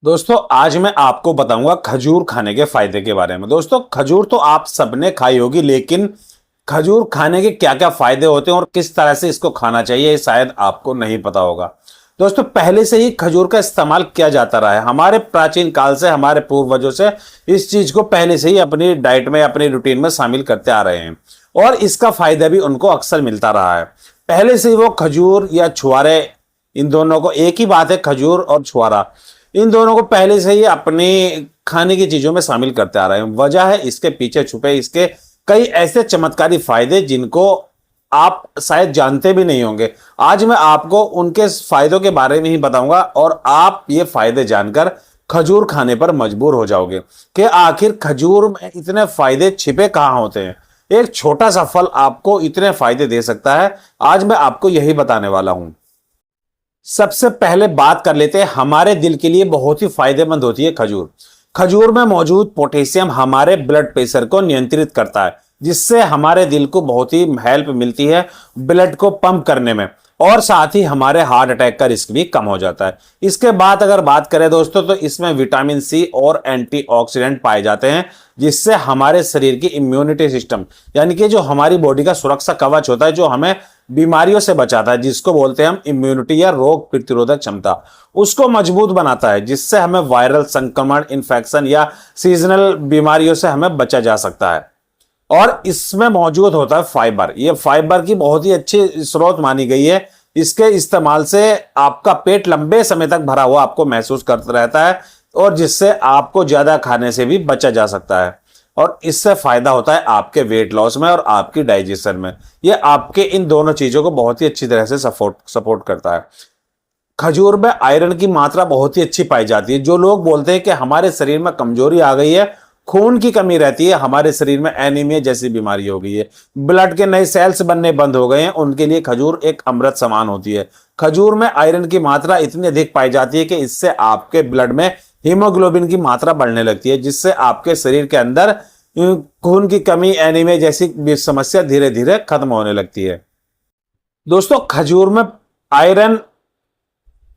दोस्तों आज मैं आपको बताऊंगा खजूर खाने के फायदे के बारे में। दोस्तों खजूर तो आप सबने खाई होगी, लेकिन खजूर खाने के क्या क्या फायदे होते हैं और किस तरह से इसको खाना चाहिए ये शायद आपको नहीं पता होगा। दोस्तों पहले से ही खजूर का इस्तेमाल किया जाता रहा है। हमारे प्राचीन काल से हमारे पूर्वजों से इस चीज को पहले से ही अपनी डाइट में अपनी रूटीन में शामिल करते आ रहे हैं और इसका फायदा भी उनको अक्सर मिलता रहा है। पहले से ही वो खजूर या छुआरे, इन दोनों को एक ही बात है, खजूर और छुआरा, इन दोनों को पहले से ही अपनी खाने की चीजों में शामिल करते आ रहे हैं। वजह है इसके पीछे छुपे इसके कई ऐसे चमत्कारी फायदे जिनको आप शायद जानते भी नहीं होंगे। आज मैं आपको उनके फायदों के बारे में ही बताऊंगा और आप ये फायदे जानकर खजूर खाने पर मजबूर हो जाओगे कि आखिर खजूर में इतने फायदे छिपे कहां होते हैं। एक छोटा सा फल आपको इतने फायदे दे सकता है, आज मैं आपको यही बताने वाला हूं। सबसे पहले बात कर लेते हैं, हमारे दिल के लिए बहुत ही फायदेमंद होती है खजूर। खजूर में मौजूद पोटेशियम हमारे ब्लड प्रेशर को नियंत्रित करता है, जिससे हमारे दिल को बहुत ही हेल्प मिलती है ब्लड को पंप करने में, और साथ ही हमारे हार्ट अटैक का रिस्क भी कम हो जाता है। इसके बाद अगर बात करें दोस्तों, तो इसमें विटामिन सी और एंटीऑक्सीडेंट पाए जाते हैं, जिससे हमारे शरीर की इम्यूनिटी सिस्टम, यानी कि जो हमारी बॉडी का सुरक्षा कवच होता है, जो हमें बीमारियों से बचाता है, जिसको बोलते हैं हम इम्यूनिटी या रोग प्रतिरोधक क्षमता, उसको मजबूत बनाता है, जिससे हमें वायरल संक्रमण, इन्फेक्शन या सीजनल बीमारियों से हमें बचा जा सकता है। और इसमें मौजूद होता है फाइबर। ये फाइबर की बहुत ही अच्छी स्रोत मानी गई है। इसके इस्तेमाल से आपका पेट लंबे समय तक भरा हुआ आपको महसूस करता रहता है, और जिससे आपको ज्यादा खाने से भी बचा जा सकता है, और इससे फायदा होता है आपके वेट लॉस में और आपकी डाइजेशन में। ये आपके इन दोनों चीजों को बहुत ही अच्छी तरह से सपोर्ट करता है। खजूर में आयरन की मात्रा बहुत ही अच्छी पाई जाती है। जो लोग बोलते हैं कि हमारे शरीर में कमजोरी आ गई है, खून की कमी रहती है, हमारे शरीर में एनीमिया जैसी बीमारी हो गई है, ब्लड के नए सेल्स बनने बंद हो गए हैं, उनके लिए खजूर एक अमृत समान होती है। खजूर में आयरन की मात्रा इतनी अधिक पाई जाती है कि इससे आपके ब्लड में हीमोग्लोबिन की मात्रा बढ़ने लगती है, जिससे आपके शरीर के अंदर खून की कमी, एनीमिया जैसी समस्या धीरे धीरे खत्म होने लगती है। दोस्तों खजूर में आयरन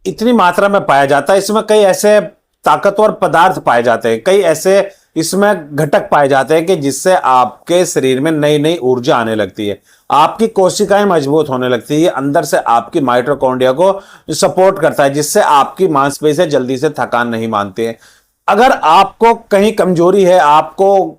इतनी मात्रा में पाया जाता है, इसमें कई ऐसे ताकतवर पदार्थ पाए जाते हैं, कई ऐसे इसमें घटक पाए जाते हैं कि जिससे आपके शरीर में नई नई ऊर्जा आने लगती है, आपकी कोशिकाएं मजबूत होने लगती है, अंदर से आपकी माइटोकॉन्ड्रिया को सपोर्ट करता है, जिससे आपकी मांसपेशियां जल्दी से थकान नहीं मानती है। अगर आपको कहीं कमजोरी है, आपको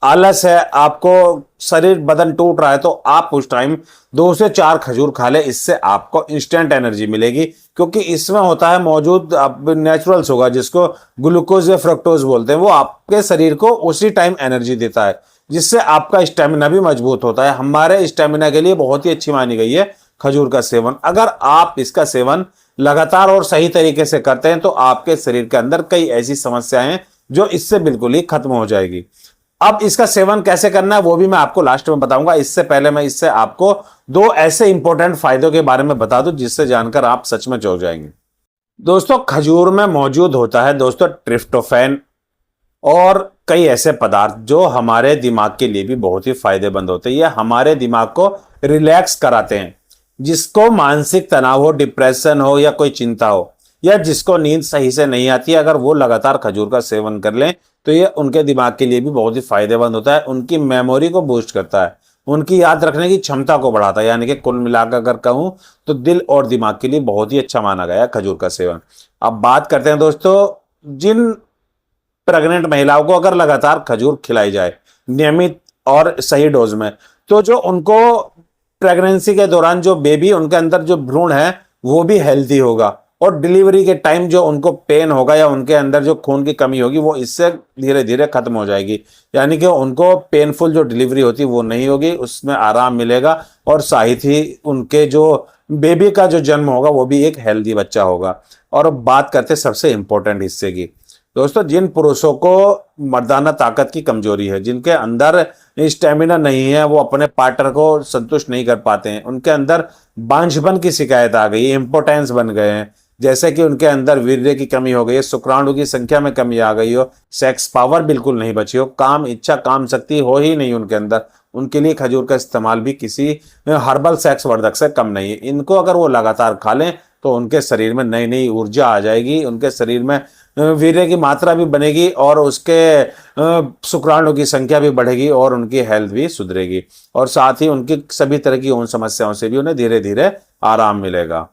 आलस है, आपको शरीर बदन टूट रहा है, तो आप उस टाइम 2 से 4 खजूर खा ले। इससे आपको इंस्टेंट एनर्जी मिलेगी, क्योंकि इसमें होता है मौजूद नेचुरल शुगर, जिसको ग्लूकोज या फ्रक्टोज बोलते हैं, वो आपके शरीर को उसी टाइम एनर्जी देता है, जिससे आपका स्टेमिना भी मजबूत होता है। हमारे स्टेमिना के लिए बहुत ही अच्छी मानी गई है खजूर का सेवन। अगर आप इसका सेवन लगातार और सही तरीके से करते हैं, तो आपके शरीर के अंदर कई ऐसी समस्याएं हैं जो इससे बिल्कुल ही खत्म हो जाएगी। अब इसका सेवन कैसे करना है वो भी मैं आपको लास्ट में बताऊंगा। इससे पहले मैं इससे आपको 2 ऐसे इंपॉर्टेंट फायदों के बारे में बता दूं, जिससे जानकर आप सच में चौंक जाएंगे। दोस्तों खजूर में मौजूद होता है दोस्तों ट्रिप्टोफैन और कई ऐसे पदार्थ जो हमारे दिमाग के लिए भी बहुत ही फायदेमंद होते हैं। ये हमारे दिमाग को रिलैक्स कराते हैं। जिसको मानसिक तनाव हो, डिप्रेशन हो या कोई चिंता हो, या जिसको नींद सही से नहीं आती है, अगर वो लगातार खजूर का सेवन कर लें तो ये उनके दिमाग के लिए भी बहुत ही फायदेमंद होता है। उनकी मेमोरी को बूस्ट करता है, उनकी याद रखने की क्षमता को बढ़ाता है। यानी कि कुल मिलाकर अगर कहूं तो दिल और दिमाग के लिए बहुत ही अच्छा माना गया है खजूर का सेवन। अब बात करते हैं दोस्तों, जिन प्रेग्नेंट महिलाओं को अगर लगातार खजूर खिलाई जाए नियमित और सही डोज में, तो जो उनको प्रेगनेंसी के दौरान जो बेबी, उनके अंदर जो भ्रूण है वो भी हेल्थी होगा, और डिलीवरी के टाइम जो उनको पेन होगा या उनके अंदर जो खून की कमी होगी वो इससे धीरे धीरे खत्म हो जाएगी। यानी कि उनको पेनफुल जो डिलीवरी होती है वो नहीं होगी, उसमें आराम मिलेगा, और साथ ही उनके जो बेबी का जो जन्म होगा वो भी एक हेल्दी बच्चा होगा। और अब बात करते हैं सबसे इंपॉर्टेंट हिस्से की। दोस्तों जिन पुरुषों को मर्दाना ताकत की कमजोरी है, जिनके अंदर स्टेमिना नहीं है, वो अपने पार्टनर को संतुष्ट नहीं कर पाते हैं, उनके अंदर बांझपन की शिकायत आ गई है, इंपोर्टेंस बन गए हैं, जैसे कि उनके अंदर वीर्य की कमी हो गई है, शुक्राणु की संख्या में कमी आ गई हो, सेक्स पावर बिल्कुल नहीं बची हो, काम इच्छा, काम शक्ति हो ही नहीं उनके अंदर, उनके लिए खजूर का इस्तेमाल भी किसी हर्बल सेक्स वर्धक से कम नहीं है। इनको अगर वो लगातार खा लें तो उनके शरीर में नई नई ऊर्जा आ जाएगी, उनके शरीर में वीर्य की मात्रा भी बनेगी और उसके शुक्राणु की संख्या भी बढ़ेगी और उनकी हेल्थ भी सुधरेगी और साथ ही उनकी सभी तरह की उन समस्याओं से भी उन्हें धीरे धीरे आराम मिलेगा।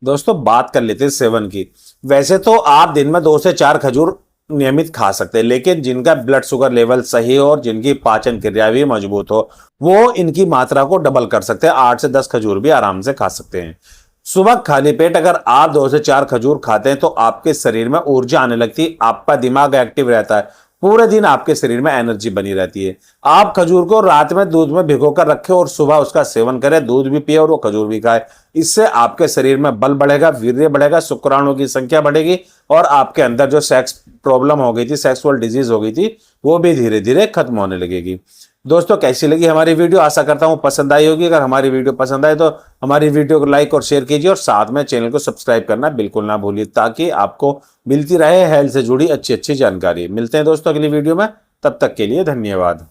दोस्तों बात कर लेते हैं सेवन की। वैसे तो आप दिन में 2 से 4 खजूर नियमित खा सकते हैं, लेकिन जिनका ब्लड शुगर लेवल सही हो और जिनकी पाचन क्रिया भी मजबूत हो वो इनकी मात्रा को डबल कर सकते हैं, 8 से 10 खजूर भी आराम से खा सकते हैं। सुबह खाली पेट अगर आप 2 से 4 खजूर खाते हैं तो आपके शरीर में ऊर्जा आने लगती है, आपका दिमाग एक्टिव रहता है, पूरे दिन आपके शरीर में एनर्जी बनी रहती है। आप खजूर को रात में दूध में भिगो कर रखें और सुबह उसका सेवन करें, दूध भी पिए और वो खजूर भी खाए। इससे आपके शरीर में बल बढ़ेगा, वीर्य बढ़ेगा, शुक्राणुओं की संख्या बढ़ेगी और आपके अंदर जो सेक्स प्रॉब्लम हो गई थी, सेक्सुअल डिजीज हो गई थी, वो भी धीरे धीरे खत्म होने लगेगी। दोस्तों कैसी लगी हमारी वीडियो? आशा करता हूं पसंद आई होगी। अगर हमारी वीडियो पसंद आए तो हमारी वीडियो को लाइक और शेयर कीजिए और साथ में चैनल को सब्सक्राइब करना बिल्कुल ना भूलिए, ताकि आपको मिलती रहे हेल्थ से जुड़ी अच्छी अच्छी जानकारी। मिलते हैं दोस्तों अगली वीडियो में, तब तक के लिए धन्यवाद।